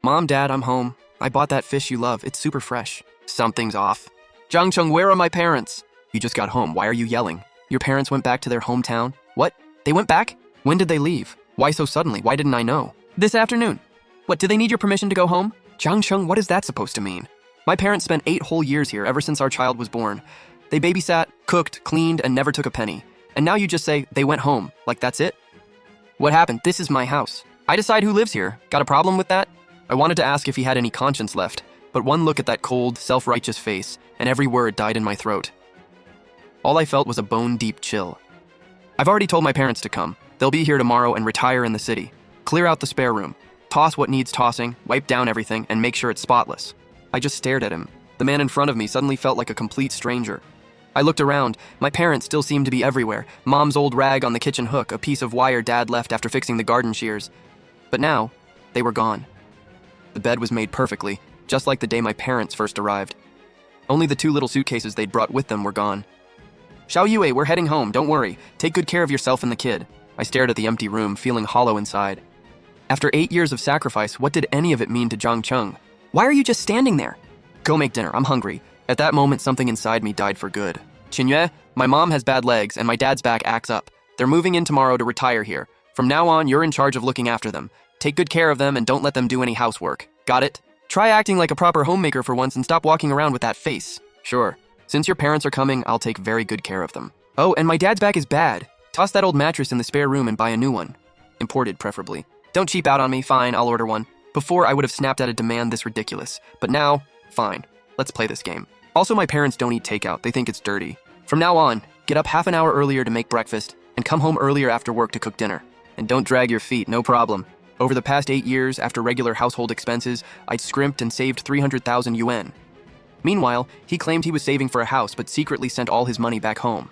Mom, Dad, I'm home. I bought that fish you love. It's super fresh. Something's off. Jangchung, where are my parents? You just got home. Why are you yelling? Your parents went back to their hometown? What? They went back? When did they leave? Why so suddenly? Why didn't I know? This afternoon. What, do they need your permission to go home? Jangchung, what is that supposed to mean? My parents spent 8 whole years here ever since our child was born. They babysat, cooked, cleaned, and never took a penny. And now you just say, they went home. Like that's it? What happened? This is my house. I decide who lives here. Got a problem with that? I wanted to ask if he had any conscience left, but one look at that cold, self-righteous face, and every word died in my throat. All I felt was a bone-deep chill. I've already told my parents to come. They'll be here tomorrow and retire in the city. Clear out the spare room. Toss what needs tossing, wipe down everything, and make sure it's spotless. I just stared at him. The man in front of me suddenly felt like a complete stranger. I looked around. My parents still seemed to be everywhere. Mom's old rag on the kitchen hook, a piece of wire Dad left after fixing the garden shears. But now, they were gone. The bed was made perfectly, just like the day my parents first arrived. Only the 2 little suitcases they'd brought with them were gone. Xiao Yue, we're heading home, don't worry. Take good care of yourself and the kid. I stared at the empty room, feeling hollow inside. After 8 years of sacrifice, what did any of it mean to Jangchung? Why are you just standing there? Go make dinner, I'm hungry. At that moment, something inside me died for good. Qinyue, my mom has bad legs and my dad's back acts up. They're moving in tomorrow to retire here. From now on, you're in charge of looking after them. Take good care of them and don't let them do any housework. Got it? Try acting like a proper homemaker for once and stop walking around with that face. Sure. Since your parents are coming, I'll take very good care of them. Oh, and my dad's back is bad. Toss that old mattress in the spare room and buy a new one. Imported, preferably. Don't cheap out on me. Fine, I'll order one. Before, I would have snapped at a demand this ridiculous. But now, fine. Let's play this game. Also, my parents don't eat takeout. They think it's dirty. From now on, get up half an hour earlier to make breakfast and come home earlier after work to cook dinner. And don't drag your feet, no problem. Over the past 8 years, after regular household expenses, I'd scrimped and saved 300,000 yuan. Meanwhile, he claimed he was saving for a house but secretly sent all his money back home.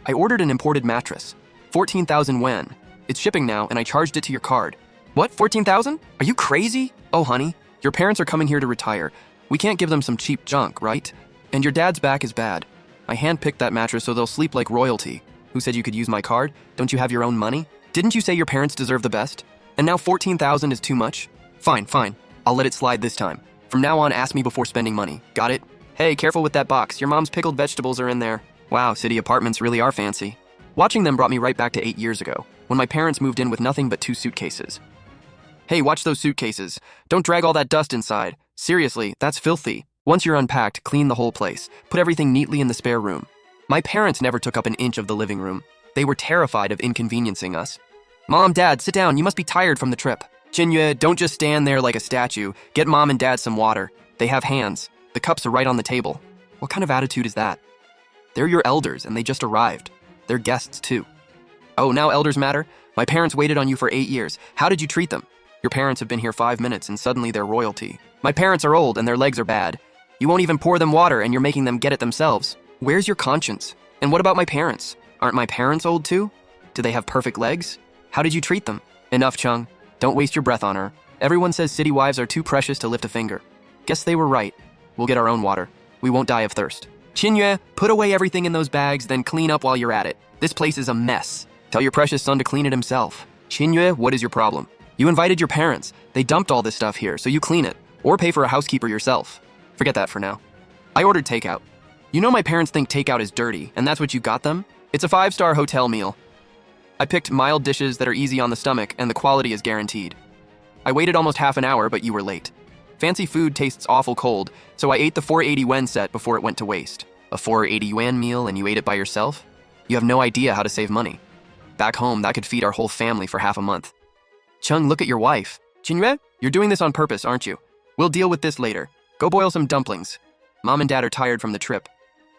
I ordered an imported mattress. 14,000 yuan. It's shipping now and I charged it to your card. What, 14,000? Are you crazy? Oh, honey, your parents are coming here to retire. We can't give them some cheap junk, right? And your dad's back is bad. I handpicked that mattress so they'll sleep like royalty. Who said you could use my card? Don't you have your own money? Didn't you say your parents deserve the best? And now 14,000 is too much? Fine. I'll let it slide this time. From now on, ask me before spending money. Got it? Hey, careful with that box. Your mom's pickled vegetables are in there. Wow, city apartments really are fancy. Watching them brought me right back to 8 years ago, when my parents moved in with nothing but 2 suitcases. Hey, watch those suitcases. Don't drag all that dust inside. Seriously, that's filthy. Once you're unpacked, clean the whole place. Put everything neatly in the spare room. My parents never took up an inch of the living room. They were terrified of inconveniencing us. Mom, Dad, sit down. You must be tired from the trip. Qinyue, don't just stand there like a statue. Get Mom and Dad some water. They have hands. The cups are right on the table. What kind of attitude is that? They're your elders, and they just arrived. They're guests, too. Oh, now elders matter? My parents waited on you for 8 years. How did you treat them? Your parents have been here 5 minutes, and suddenly they're royalty. My parents are old, and their legs are bad. You won't even pour them water, and you're making them get it themselves. Where's your conscience? And what about my parents? Aren't my parents old, too? Do they have perfect legs? How did you treat them? Enough, Chung. Don't waste your breath on her. Everyone says city wives are too precious to lift a finger. Guess they were right. We'll get our own water. We won't die of thirst. Qinyue, put away everything in those bags, then clean up while you're at it. This place is a mess. Tell your precious son to clean it himself. Qinyue, what is your problem? You invited your parents. They dumped all this stuff here, so you clean it. Or pay for a housekeeper yourself. Forget that for now. I ordered takeout. You know my parents think takeout is dirty, and that's what you got them? It's a 5-star hotel meal. I picked mild dishes that are easy on the stomach, and the quality is guaranteed. I waited almost half an hour, but you were late. Fancy food tastes awful cold, so I ate the 480 yuan set before it went to waste. A 480 yuan meal and you ate it by yourself? You have no idea how to save money. Back home, that could feed our whole family for half a month. Chung, look at your wife. Qinyue, you're doing this on purpose, aren't you? We'll deal with this later. Go boil some dumplings. Mom and Dad are tired from the trip.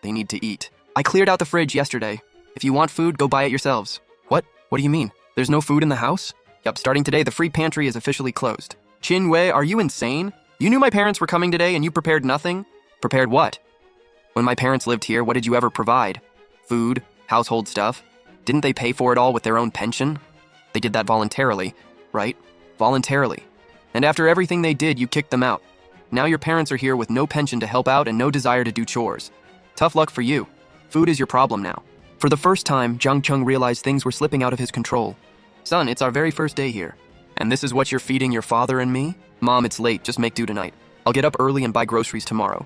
They need to eat. I cleared out the fridge yesterday. If you want food, go buy it yourselves. What? What do you mean? There's no food in the house? Yup, starting today, the free pantry is officially closed. Qinyue, are you insane? You knew my parents were coming today and you prepared nothing? Prepared what? When my parents lived here, what did you ever provide? Food, household stuff? Didn't they pay for it all with their own pension? They did that voluntarily, right? Voluntarily. And after everything they did, you kicked them out. Now your parents are here with no pension to help out and no desire to do chores. Tough luck for you. Food is your problem now. For the first time, Jangchung realized things were slipping out of his control. Son, it's our very first day here. And this is what you're feeding your father and me? Mom, it's late, just make do tonight. I'll get up early and buy groceries tomorrow.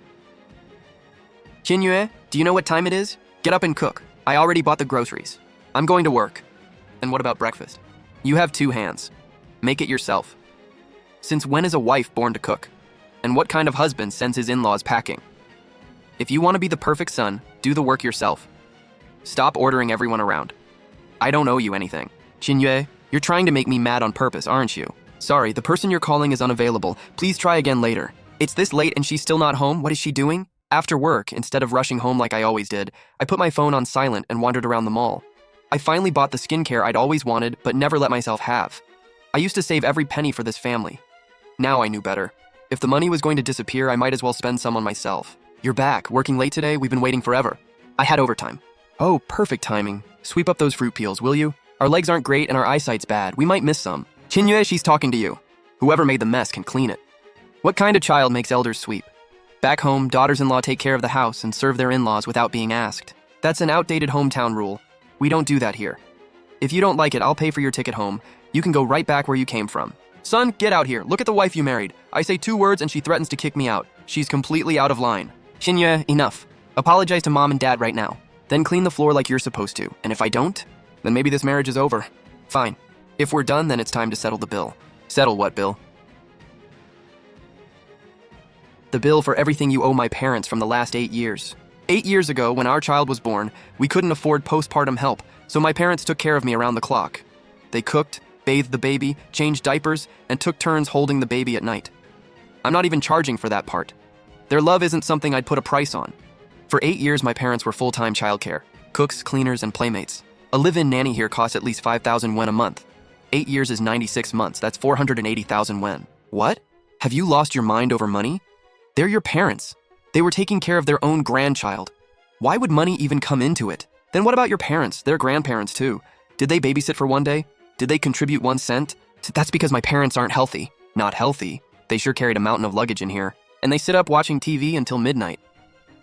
Qinyue, do you know what time it is? Get up and cook. I already bought the groceries. I'm going to work. And what about breakfast? You have 2 hands. Make it yourself. Since when is a wife born to cook? And what kind of husband sends his in-laws packing? If you want to be the perfect son, do the work yourself. Stop ordering everyone around. I don't owe you anything. Qinyue, you're trying to make me mad on purpose, aren't you? Sorry, the person you're calling is unavailable. Please try again later. It's this late and she's still not home? What is she doing? After work, instead of rushing home like I always did, I put my phone on silent and wandered around the mall. I finally bought the skincare I'd always wanted but never let myself have. I used to save every penny for this family. Now I knew better. If the money was going to disappear, I might as well spend some on myself. You're back. Working late today? We've been waiting forever. I had overtime. Oh, perfect timing. Sweep up those fruit peels, will you? Our legs aren't great and our eyesight's bad. We might miss some. Qinyue, she's talking to you. Whoever made the mess can clean it. What kind of child makes elders sweep? Back home, daughters-in-law take care of the house and serve their in-laws without being asked. That's an outdated hometown rule. We don't do that here. If you don't like it, I'll pay for your ticket home. You can go right back where you came from. Son, get out here. Look at the wife you married. I say 2 words and she threatens to kick me out. She's completely out of line. Qinyue, enough. Apologize to Mom and Dad right now. Then clean the floor like you're supposed to. And if I don't, then maybe this marriage is over. Fine. If we're done, then it's time to settle the bill. Settle what bill? The bill for everything you owe my parents from the last 8 years. 8 years ago, when our child was born, we couldn't afford postpartum help, so my parents took care of me around the clock. They cooked, bathed the baby, changed diapers, and took turns holding the baby at night. I'm not even charging for that part. Their love isn't something I'd put a price on. For 8 years, my parents were full-time childcare, cooks, cleaners, and playmates. A live-in nanny here costs at least 5,000 yen a month. 8 years is 96 months, that's 480,000 yen. What? Have you lost your mind over money? They're your parents. They were taking care of their own grandchild. Why would money even come into it? Then what about your parents? They're grandparents too. Did they babysit for one day? Did they contribute 1 cent? That's because my parents aren't healthy. Not healthy. They sure carried a mountain of luggage in here. And they sit up watching TV until midnight.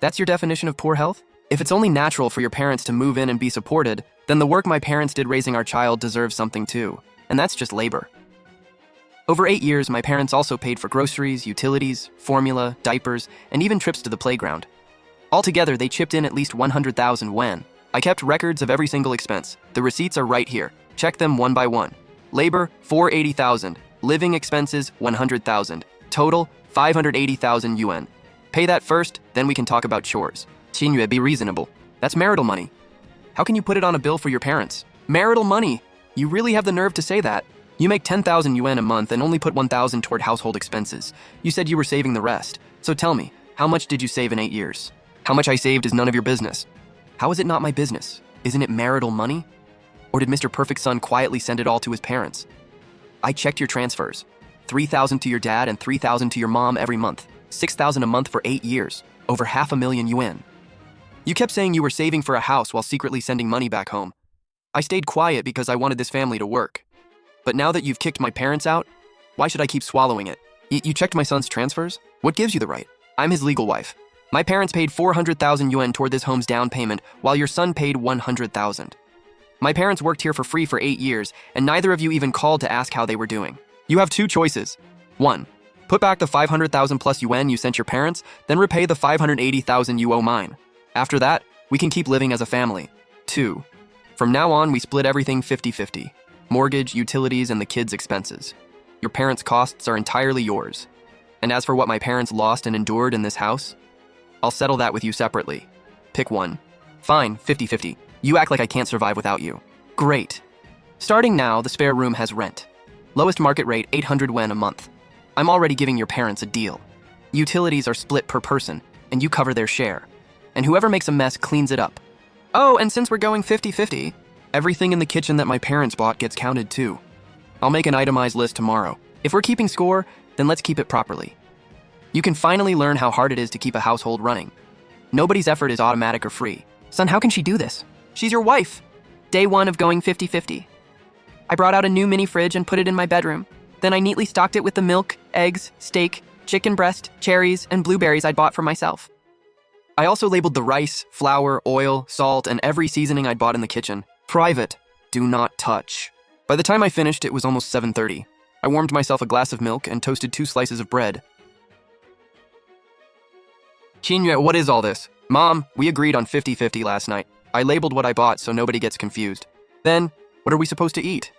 That's your definition of poor health? If it's only natural for your parents to move in and be supported, then the work my parents did raising our child deserves something too. And that's just labor. Over 8 years, my parents also paid for groceries, utilities, formula, diapers, and even trips to the playground. Altogether, they chipped in at least 100,000 yen. I kept records of every single expense. The receipts are right here. Check them one by one. Labor, 480,000. Living expenses, 100,000. Total, 580,000 yuan. Pay that first, then we can talk about chores. Qinyue, be reasonable. That's marital money. How can you put it on a bill for your parents? Marital money! You really have the nerve to say that. You make 10,000 yuan a month and only put 1,000 toward household expenses. You said you were saving the rest. So tell me, how much did you save in 8 years? How much I saved is none of your business. How is it not my business? Isn't it marital money? Or did Mr. Perfect Son quietly send it all to his parents? I checked your transfers. 3,000 to your dad and 3,000 to your mom every month. 6,000 a month for 8 years. Over 500,000 yuan. You kept saying you were saving for a house while secretly sending money back home. I stayed quiet because I wanted this family to work. But now that you've kicked my parents out, why should I keep swallowing it? You checked my son's transfers? What gives you the right? I'm his legal wife. My parents paid 400,000 yuan toward this home's down payment, while your son paid 100,000. My parents worked here for free for 8 years, and neither of you even called to ask how they were doing. You have 2 choices. 1. Put back the 500,000 plus yuan you sent your parents, then repay the 580,000 you owe mine. After that, we can keep living as a family. 2. From now on, we split everything 50-50. Mortgage, utilities, and the kids' expenses. Your parents' costs are entirely yours. And as for what my parents lost and endured in this house, I'll settle that with you separately. Pick one. Fine, 50-50. You act like I can't survive without you. Great. Starting now, the spare room has rent. Lowest market rate, 800 yen a month. I'm already giving your parents a deal. Utilities are split per person, and you cover their share. And whoever makes a mess cleans it up. Oh, and since we're going 50-50, everything in the kitchen that my parents bought gets counted too. I'll make an itemized list tomorrow. If we're keeping score, then let's keep it properly. You can finally learn how hard it is to keep a household running. Nobody's effort is automatic or free. Son, how can she do this? She's your wife. Day 1 of going 50-50. I brought out a new mini fridge and put it in my bedroom. Then I neatly stocked it with the milk, eggs, steak, chicken breast, cherries, and blueberries I'd bought for myself. I also labeled the rice, flour, oil, salt, and every seasoning I'd bought in the kitchen. Private. Do not touch. By the time I finished, it was almost 7:30. I warmed myself a glass of milk and toasted 2 slices of bread. Qinyue, what is all this? Mom, we agreed on 50-50 last night. I labeled what I bought so nobody gets confused. Then, what are we supposed to eat?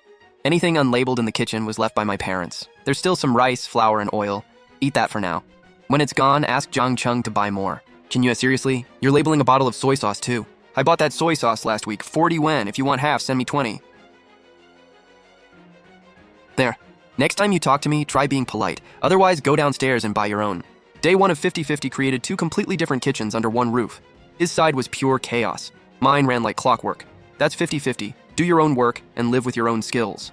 Anything unlabeled in the kitchen was left by my parents. There's still some rice, flour, and oil. Eat that for now. When it's gone, ask Zhang Cheng to buy more. Qinyue, seriously? You're labeling a bottle of soy sauce too. I bought that soy sauce last week, 40 yuan. If you want half, send me 20. There. Next time you talk to me, try being polite. Otherwise, go downstairs and buy your own. Day 1 of 50-50 created 2 completely different kitchens under one roof. His side was pure chaos. Mine ran like clockwork. That's 50-50. Do your own work and live with your own skills.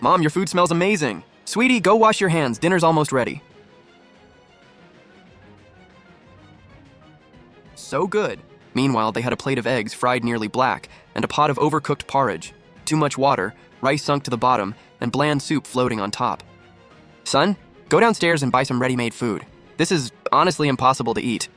Mom, your food smells amazing. Sweetie, go wash your hands. Dinner's almost ready. So good. Meanwhile, they had a plate of eggs fried nearly black and a pot of overcooked porridge. Too much water, rice sunk to the bottom, and bland soup floating on top. Son, go downstairs and buy some ready-made food. This is honestly impossible to eat.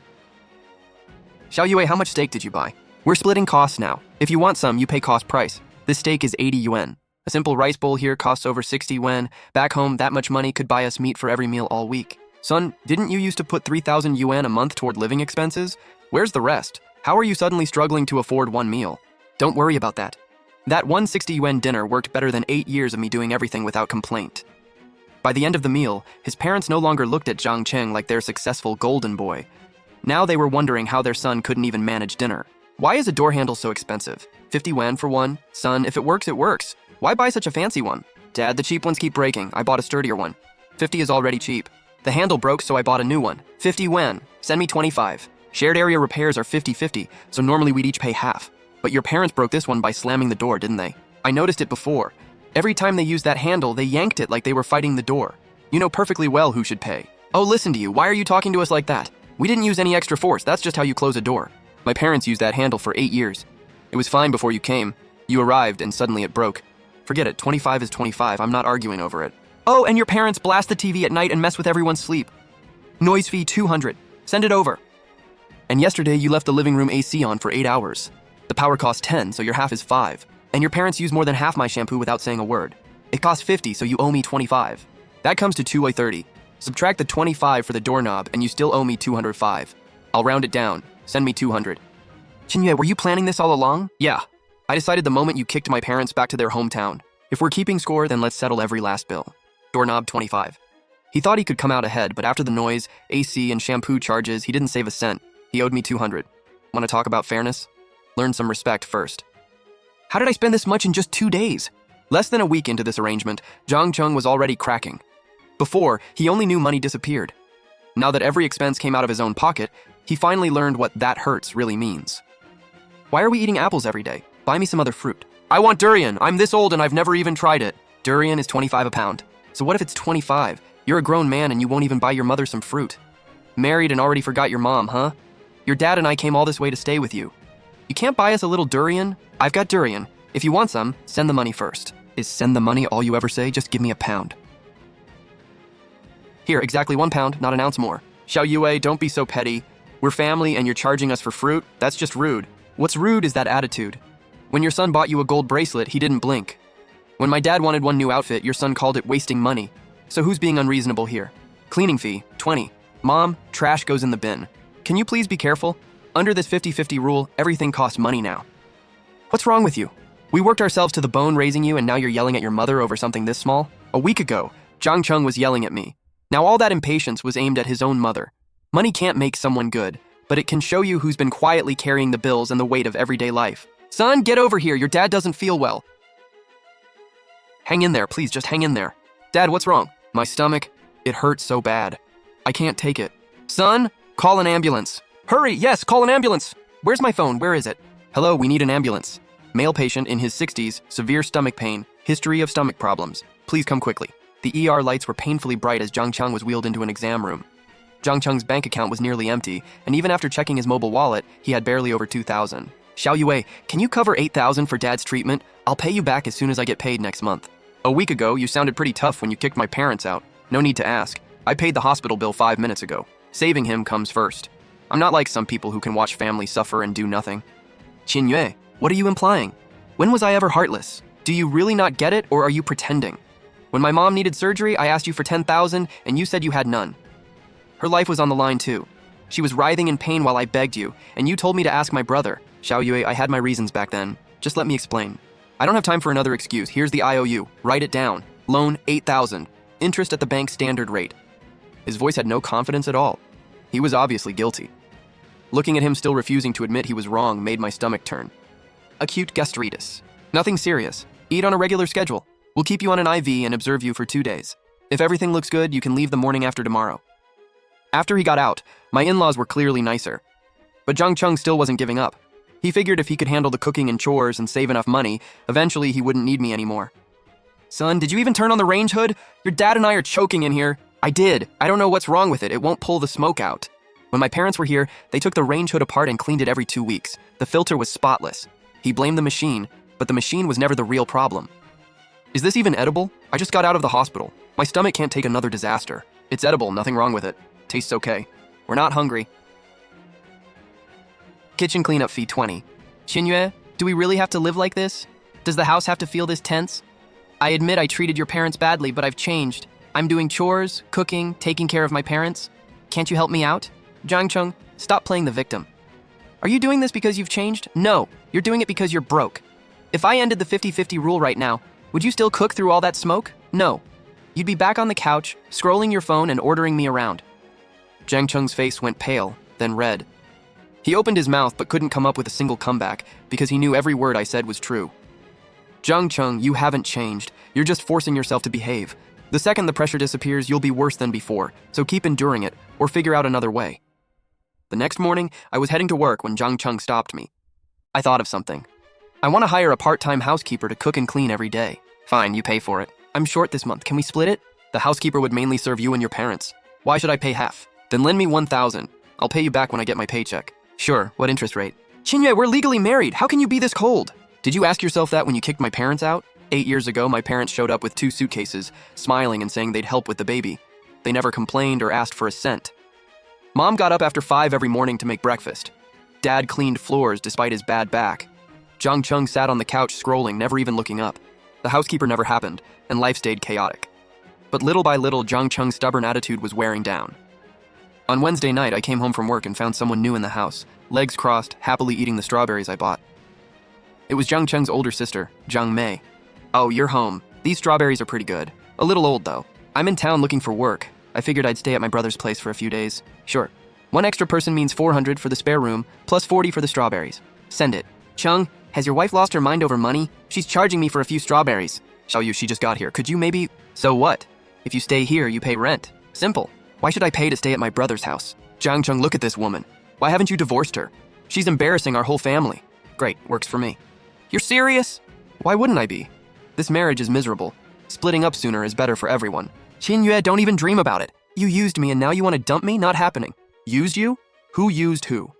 Xiaoyue, how much steak did you buy? We're splitting costs now. If you want some, you pay cost price. This steak is 80 yuan. A simple rice bowl here costs over 60 yuan. Back home, that much money could buy us meat for every meal all week. Son, didn't you used to put 3,000 yuan a month toward living expenses? Where's the rest? How are you suddenly struggling to afford one meal? Don't worry about that. That 160 yuan dinner worked better than 8 years of me doing everything without complaint. By the end of the meal, his parents no longer looked at Zhang Cheng like their successful golden boy. Now they were wondering how their son couldn't even manage dinner. Why is a door handle so expensive? 50 yuan for one? Son, if it works, it works. Why buy such a fancy one? Dad, the cheap ones keep breaking. I bought a sturdier one. 50 is already cheap. The handle broke, so I bought a new one. 50 yuan. Send me 25. Shared area repairs are 50-50, so normally we'd each pay half. But your parents broke this one by slamming the door, didn't they? I noticed it before. Every time they used that handle, they yanked it like they were fighting the door. You know perfectly well who should pay. Oh, listen to you. Why are you talking to us like that? We didn't use any extra force. That's just how you close a door. My parents used that handle for 8 years. It was fine before you came. You arrived and suddenly it broke. Forget it. 25 is 25. I'm not arguing over it. Oh, and your parents blast the TV at night and mess with everyone's sleep. Noise fee 200. Send it over. And yesterday you left the living room AC on for 8 hours. The power cost 10, so your half is 5. And your parents use more than half my shampoo without saying a word. It costs 50, so you owe me 25. That comes to 230. Subtract the 25 for the doorknob, and you still owe me 205. I'll round it down. Send me 200. Qinyue, were you planning this all along? Yeah. I decided the moment you kicked my parents back to their hometown. If we're keeping score, then let's settle every last bill. Doorknob 25. He thought he could come out ahead, but after the noise, AC, and shampoo charges, he didn't save a cent. He owed me 200. Want to talk about fairness? Learn some respect first. How did I spend this much in just 2 days? Less than a week into this arrangement, Zhang Cheng was already cracking. Before, he only knew money disappeared. Now that every expense came out of his own pocket, he finally learned what that hurts really means. Why are we eating apples every day? Buy me some other fruit. I want durian. I'm this old and I've never even tried it. Durian is 25 a pound. So what if it's 25? You're a grown man and you won't even buy your mother some fruit. Married and already forgot your mom, huh? Your dad and I came all this way to stay with you. You can't buy us a little durian? I've got durian. If you want some, send the money first. Is send the money all you ever say? Just give me a pound. Here, exactly 1 pound, not an ounce more. Xiaoyue, don't be so petty. We're family and you're charging us for fruit? That's just rude. What's rude is that attitude. When your son bought you a gold bracelet, he didn't blink. When my dad wanted one new outfit, your son called it wasting money. So who's being unreasonable here? Cleaning fee, 20. Mom, trash goes in the bin. Can you please be careful? Under this 50-50 rule, everything costs money now. What's wrong with you? We worked ourselves to the bone raising you and now you're yelling at your mother over something this small? A week ago, Zhang Cheng was yelling at me. Now all that impatience was aimed at his own mother. Money can't make someone good, but it can show you who's been quietly carrying the bills and the weight of everyday life. Son, get over here. Your dad doesn't feel well. Hang in there, please, just hang in there. Dad, what's wrong? My stomach, it hurts so bad. I can't take it. Son, call an ambulance. Hurry, yes, call an ambulance. Where's my phone? Where is it? Hello, we need an ambulance. Male patient in his 60s, severe stomach pain, history of stomach problems. Please come quickly. The ER lights were painfully bright as Zhang Cheng was wheeled into an exam room. Zhang Cheng's bank account was nearly empty, and even after checking his mobile wallet, he had barely over 2,000. Xiaoyue, can you cover 8,000 for Dad's treatment? I'll pay you back as soon as I get paid next month. A week ago, you sounded pretty tough when you kicked my parents out. No need to ask. I paid the hospital bill 5 minutes ago. Saving him comes first. I'm not like some people who can watch family suffer and do nothing. Qinyue, what are you implying? When was I ever heartless? Do you really not get it, or are you pretending? When my mom needed surgery, I asked you for 10,000 and you said you had none. Her life was on the line too. She was writhing in pain while I begged you, and you told me to ask my brother. Xiao Yue, I had my reasons back then. Just let me explain. I don't have time for another excuse. Here's the IOU. Write it down. Loan 8,000. Interest at the bank's standard rate. His voice had no confidence at all. He was obviously guilty. Looking at him still refusing to admit he was wrong made my stomach turn. Acute gastritis. Nothing serious. Eat on a regular schedule. We'll keep you on an IV and observe you for 2 days. If everything looks good, you can leave the morning after tomorrow. After he got out, my in-laws were clearly nicer. But Zhang Cheng still wasn't giving up. He figured if he could handle the cooking and chores and save enough money, eventually he wouldn't need me anymore. Son, did you even turn on the range hood? Your dad and I are choking in here. I did. I don't know what's wrong with it. It won't pull the smoke out. When my parents were here, they took the range hood apart and cleaned it every 2 weeks. The filter was spotless. He blamed the machine, but the machine was never the real problem. Is this even edible? I just got out of the hospital. My stomach can't take another disaster. It's edible, nothing wrong with it. Tastes okay. We're not hungry. Kitchen cleanup fee 20. Qinyue, do we really have to live like this? Does the house have to feel this tense? I admit I treated your parents badly, but I've changed. I'm doing chores, cooking, taking care of my parents. Can't you help me out? Zhang Cheng, stop playing the victim. Are you doing this because you've changed? No, you're doing it because you're broke. If I ended the 50-50 rule right now, would you still cook through all that smoke? No. You'd be back on the couch, scrolling your phone and ordering me around. Zhang Cheng's face went pale, then red. He opened his mouth but couldn't come up with a single comeback because he knew every word I said was true. Zhang Cheng, you haven't changed. You're just forcing yourself to behave. The second the pressure disappears, you'll be worse than before, so keep enduring it or figure out another way. The next morning, I was heading to work when Zhang Cheng stopped me. I thought of something. I want to hire a part-time housekeeper to cook and clean every day. Fine, you pay for it. I'm short this month. Can we split it? The housekeeper would mainly serve you and your parents. Why should I pay half? Then lend me 1,000. I'll pay you back when I get my paycheck. Sure, what interest rate? Qinyue, we're legally married. How can you be this cold? Did you ask yourself that when you kicked my parents out? 8 years ago, my parents showed up with 2 suitcases, smiling and saying they'd help with the baby. They never complained or asked for a cent. Mom got up after 5 every morning to make breakfast. Dad cleaned floors despite his bad back. Zhang Cheng sat on the couch scrolling, never even looking up. The housekeeper never happened, and life stayed chaotic. But little by little, Zhang Cheng's stubborn attitude was wearing down. On Wednesday night, I came home from work and found someone new in the house, legs crossed, happily eating the strawberries I bought. It was Zhang Cheng's older sister, Zhang Mei. Oh, you're home. These strawberries are pretty good. A little old, though. I'm in town looking for work. I figured I'd stay at my brother's place for a few days. Sure. 1 extra person means 400 for the spare room, plus 40 for the strawberries. Send it. Cheng, has your wife lost her mind over money? She's charging me for a few strawberries. Xiaoyu, she just got here. Could you maybe... So what? If you stay here, you pay rent. Simple. Why should I pay to stay at my brother's house? Zhang Cheng, look at this woman. Why haven't you divorced her? She's embarrassing our whole family. Great, works for me. You're serious? Why wouldn't I be? This marriage is miserable. Splitting up sooner is better for everyone. Qinyue, don't even dream about it. You used me and now you want to dump me? Not happening. Used you? Who used who?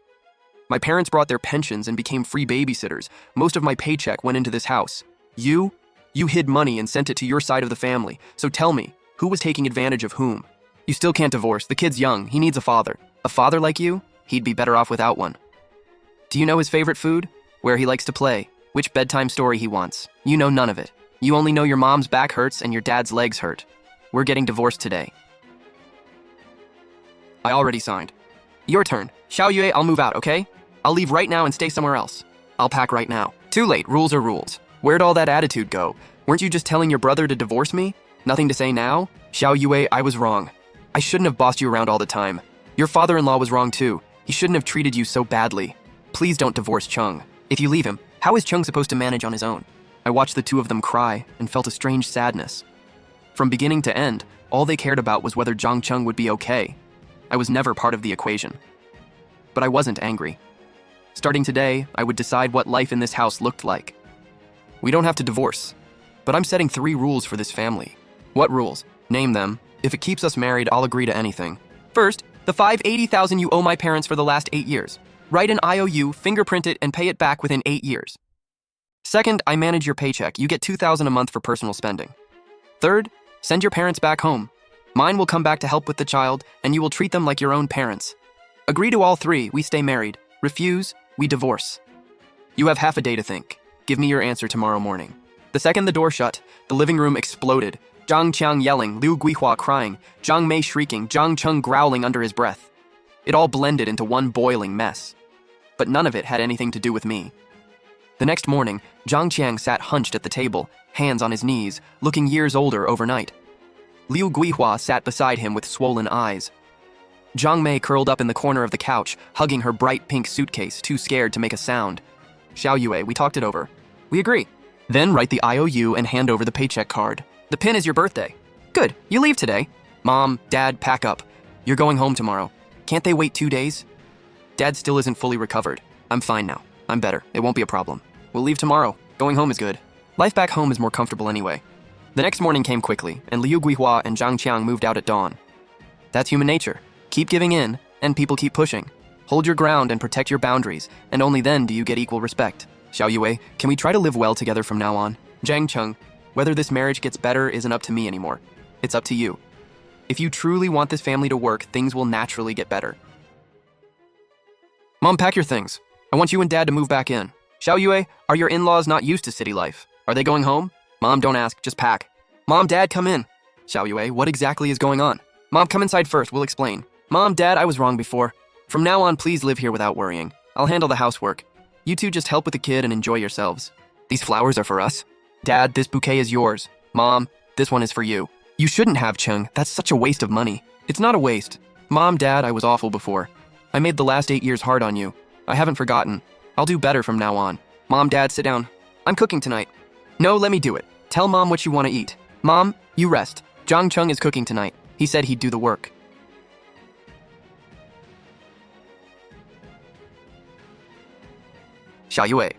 My parents brought their pensions and became free babysitters. Most of my paycheck went into this house. You hid money and sent it to your side of the family. So tell me, who was taking advantage of whom? You still can't divorce. The kid's young. He needs a father. A father like you? He'd be better off without one. Do you know his favorite food? Where he likes to play? Which bedtime story he wants? You know none of it. You only know your mom's back hurts and your dad's legs hurt. We're getting divorced today. I already signed. Your turn. Xiao Yue, I'll move out, okay? I'll leave right now and stay somewhere else. I'll pack right now. Too late. Rules are rules. Where'd all that attitude go? Weren't you just telling your brother to divorce me? Nothing to say now? Xiao Yue, I was wrong. I shouldn't have bossed you around all the time. Your father-in-law was wrong too. He shouldn't have treated you so badly. Please don't divorce Cheng. If you leave him, how is Cheng supposed to manage on his own? I watched the two of them cry and felt a strange sadness. From beginning to end, all they cared about was whether Zhang Cheng would be okay. I was never part of the equation. But I wasn't angry. Starting today, I would decide what life in this house looked like. We don't have to divorce, but I'm setting 3 rules for this family. What rules? Name them. If it keeps us married, I'll agree to anything. First, the 580,000 you owe my parents for the last 8 years. Write an IOU, fingerprint it, and pay it back within 8 years. Second, I manage your paycheck. You get 2,000 a month for personal spending. Third, send your parents back home. Mine will come back to help with the child, and you will treat them like your own parents. Agree to all 3, we stay married. Refuse, we divorce. You have half a day to think. Give me your answer tomorrow morning. The second the door shut, the living room exploded. Zhang Qiang yelling, Liu Guihua crying, Zhang Mei shrieking, Zhang Cheng growling under his breath. It all blended into one boiling mess. But none of it had anything to do with me. The next morning, Zhang Qiang sat hunched at the table, hands on his knees, looking years older overnight. Liu Guihua sat beside him with swollen eyes. Zhang Mei curled up in the corner of the couch, hugging her bright pink suitcase, too scared to make a sound. Xiao Yue, we talked it over. We agree. Then write the IOU and hand over the paycheck card. The pin is your birthday. Good, you leave today. Mom, Dad, pack up. You're going home tomorrow. Can't they wait 2 days? Dad still isn't fully recovered. I'm fine now. I'm better. It won't be a problem. We'll leave tomorrow. Going home is good. Life back home is more comfortable anyway. The next morning came quickly, and Liu Guihua and Zhang Qiang moved out at dawn. That's human nature. Keep giving in, and people keep pushing. Hold your ground and protect your boundaries, and only then do you get equal respect. Xiao Yue, can we try to live well together from now on? Zhang Cheng, whether this marriage gets better isn't up to me anymore. It's up to you. If you truly want this family to work, things will naturally get better. Mom, pack your things. I want you and Dad to move back in. Xiao Yue, are your in-laws not used to city life? Are they going home? Mom, don't ask, just pack. Mom, Dad, come in. Xiao Yue, what exactly is going on? Mom, come inside first, we'll explain. Mom, Dad, I was wrong before. From now on, please live here without worrying. I'll handle the housework. You two just help with the kid and enjoy yourselves. These flowers are for us. Dad, this bouquet is yours. Mom, this one is for you. You shouldn't have, Cheng. That's such a waste of money. It's not a waste. Mom, Dad, I was awful before. I made the last 8 years hard on you. I haven't forgotten. I'll do better from now on. Mom, Dad, sit down. I'm cooking tonight. No, let me do it. Tell Mom what you want to eat. Mom, you rest. Zhang Cheng is cooking tonight. He said he'd do the work. Xiao Yue,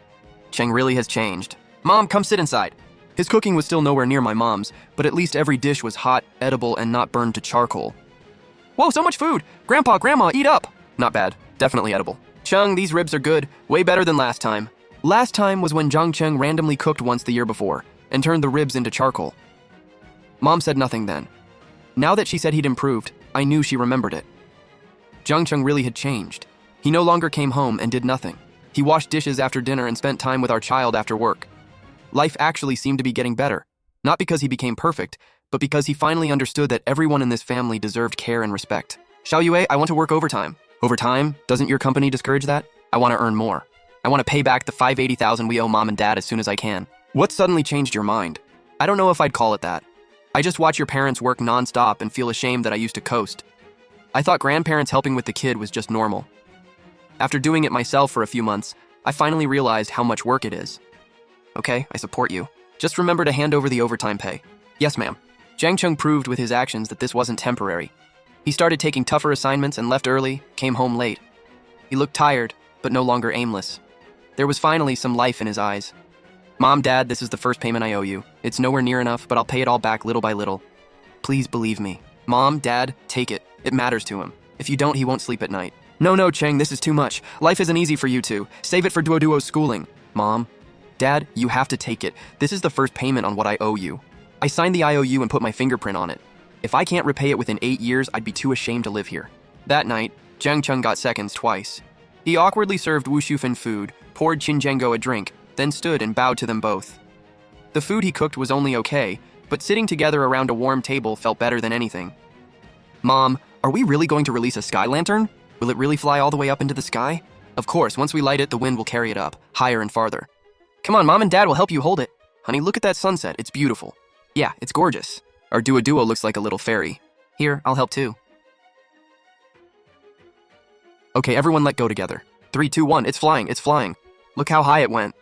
Cheng really has changed. Mom, come sit inside. His cooking was still nowhere near my mom's, but at least every dish was hot, edible, and not burned to charcoal. Whoa, so much food! Grandpa, Grandma, eat up! Not bad. Definitely edible. Cheng, these ribs are good. Way better than last time. Last time was when Zhang Cheng randomly cooked once the year before and turned the ribs into charcoal. Mom said nothing then. Now that she said he'd improved, I knew she remembered it. Zhang Cheng really had changed. He no longer came home and did nothing. He washed dishes after dinner and spent time with our child after work. Life actually seemed to be getting better, not because he became perfect, but because he finally understood that everyone in this family deserved care and respect. Xiao Yue, I want to work overtime. Overtime? Doesn't your company discourage that? I want to earn more. I want to pay back the $580,000 we owe Mom and Dad as soon as I can. What suddenly changed your mind? I don't know if I'd call it that. I just watch your parents work non-stop and feel ashamed that I used to coast. I thought grandparents helping with the kid was just normal. After doing it myself for a few months, I finally realized how much work it is. Okay, I support you. Just remember to hand over the overtime pay. Yes, ma'am. Zhang Cheng proved with his actions that this wasn't temporary. He started taking tougher assignments and left early, came home late. He looked tired, but no longer aimless. There was finally some life in his eyes. Mom, Dad, this is the first payment I owe you. It's nowhere near enough, but I'll pay it all back little by little. Please believe me. Mom, Dad, take it. It matters to him. If you don't, he won't sleep at night. No, Cheng, this is too much. Life isn't easy for you two. Save it for Duoduo's schooling. Mom, Dad, you have to take it. This is the first payment on what I owe you. I signed the IOU and put my fingerprint on it. If I can't repay it within 8 years, I'd be too ashamed to live here. That night, Zhang Cheng got seconds twice. He awkwardly served Wu Shufan food, poured Qin Zhengo a drink, then stood and bowed to them both. The food he cooked was only okay, but sitting together around a warm table felt better than anything. Mom, are we really going to release a sky lantern? Will it really fly all the way up into the sky? Of course, once we light it, the wind will carry it up, higher and farther. Come on, Mom and Dad will help you hold it. Honey, look at that sunset, it's beautiful. Yeah, it's gorgeous. Our Duo looks like a little fairy. Here, I'll help too. Okay, everyone let go together. 3, 2, 1, it's flying. Look how high it went.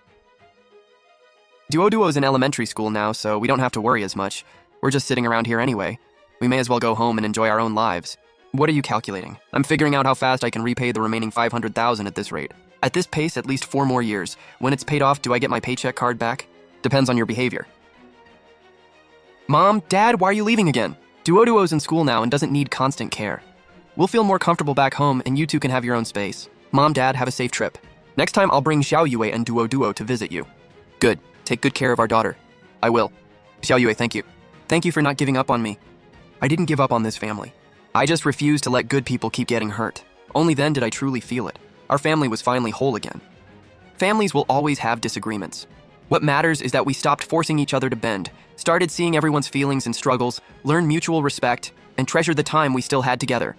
Duo's in elementary school now, so we don't have to worry as much. We're just sitting around here anyway. We may as well go home and enjoy our own lives. What are you calculating? I'm figuring out how fast I can repay the remaining $500,000 at this rate. At this pace, at least 4 more years. When it's paid off, do I get my paycheck card back? Depends on your behavior. Mom, Dad, why are you leaving again? Duo's in school now and doesn't need constant care. We'll feel more comfortable back home and you two can have your own space. Mom, Dad, have a safe trip. Next time I'll bring Xiao Yue and Duo to visit you. Good. Take good care of our daughter. I will. Xiao Yue, thank you. Thank you for not giving up on me. I didn't give up on this family. I just refused to let good people keep getting hurt. Only then did I truly feel it. Our family was finally whole again. Families will always have disagreements. What matters is that we stopped forcing each other to bend, started seeing everyone's feelings and struggles, learned mutual respect, and treasured the time we still had together.